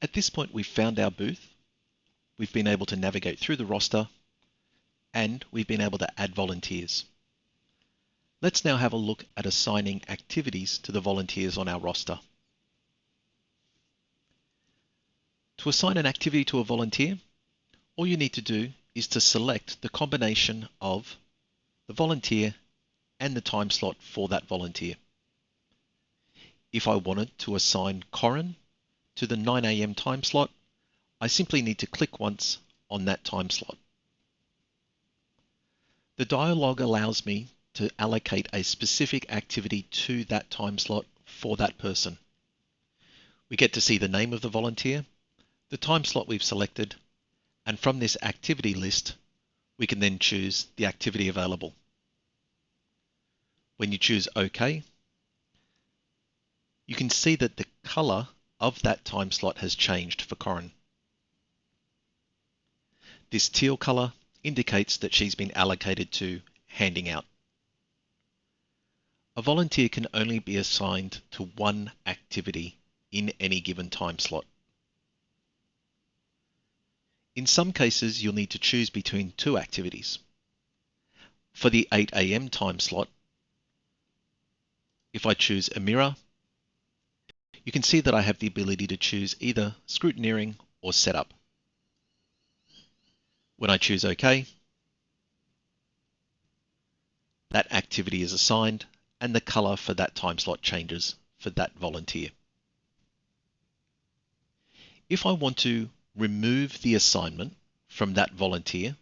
At this point, we've found our booth, we've been able to navigate through the roster, and we've been able to add volunteers. Let's now have a look at assigning activities to the volunteers on our roster. To assign an activity to a volunteer, all you need to do is to select the combination of the volunteer and the time slot for that volunteer. If I wanted to assign Corin to the 9 a.m. time slot, I simply need to click once on that time slot. The dialog allows me to allocate a specific activity to that time slot for that person. We get to see the name of the volunteer, the time slot we've selected, and from this activity list, we can then choose the activity available. When you choose OK, you can see that the color of that time slot has changed for Corin. This teal color indicates that she's been allocated to handing out. A volunteer can only be assigned to one activity in any given time slot. In some cases, you'll need to choose between two activities. For the 8 a.m. time slot, if I choose Amira, you can see that I have the ability to choose either scrutineering or setup. When I choose OK, that activity is assigned and the color for that time slot changes for that volunteer. If I want to remove the assignment from that volunteer,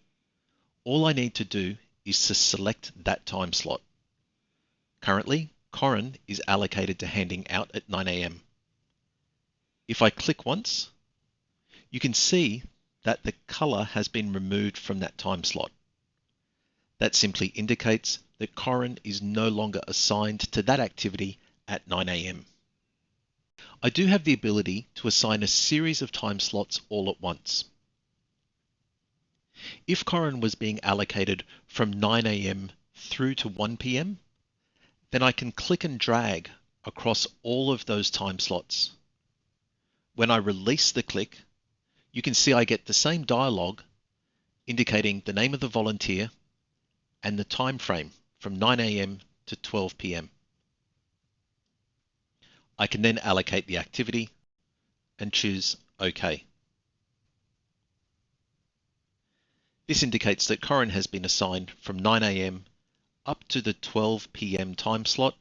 all I need to do is to select that time slot. Currently, Corin is allocated to handing out at 9 a.m. If I click once, you can see that the color has been removed from that time slot. That simply indicates that Corin is no longer assigned to that activity at 9 a.m. I do have the ability to assign a series of time slots all at once. If Corin was being allocated from 9 a.m. through to 1 p.m., then I can click and drag across all of those time slots. When I release the click, you can see I get the same dialog indicating the name of the volunteer and the time frame from 9 a.m. to 12 p.m. I can then allocate the activity and choose OK. This indicates that Corin has been assigned from 9 a.m. up to the 12 p.m. time slot,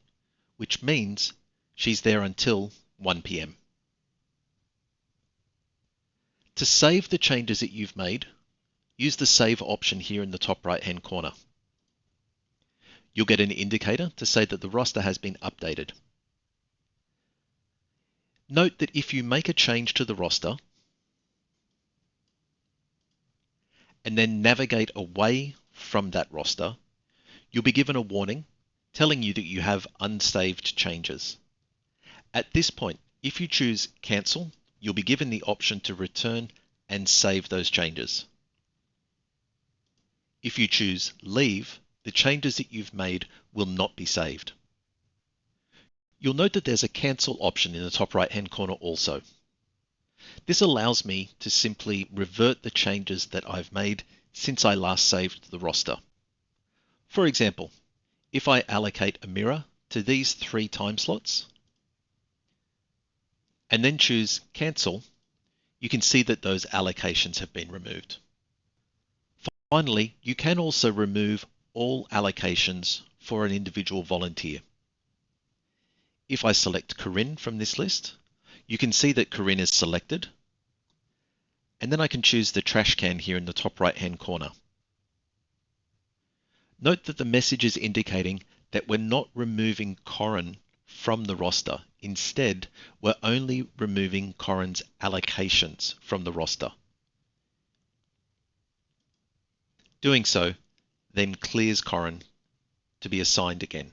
which means she's there until 1 p.m. To save the changes that you've made, use the Save option here in the top right-hand corner. You'll get an indicator to say that the roster has been updated. Note that if you make a change to the roster and then navigate away from that roster, you'll be given a warning telling you that you have unsaved changes. At this point, if you choose Cancel, you'll be given the option to return and save those changes. If you choose Leave, the changes that you've made will not be saved. You'll note that there's a Cancel option in the top right-hand corner also. This allows me to simply revert the changes that I've made since I last saved the roster. For example, if I allocate Amira to these 3 time slots and then choose Cancel, you can see that those allocations have been removed. Finally, you can also remove all allocations for an individual volunteer. If I select Corinne from this list, you can see that Corinne is selected, and then I can choose the trash can here in the top right-hand corner. Note that the message is indicating that we're not removing Corin from the roster. Instead, we're only removing Corin's allocations from the roster. Doing so then clears Corin to be assigned again.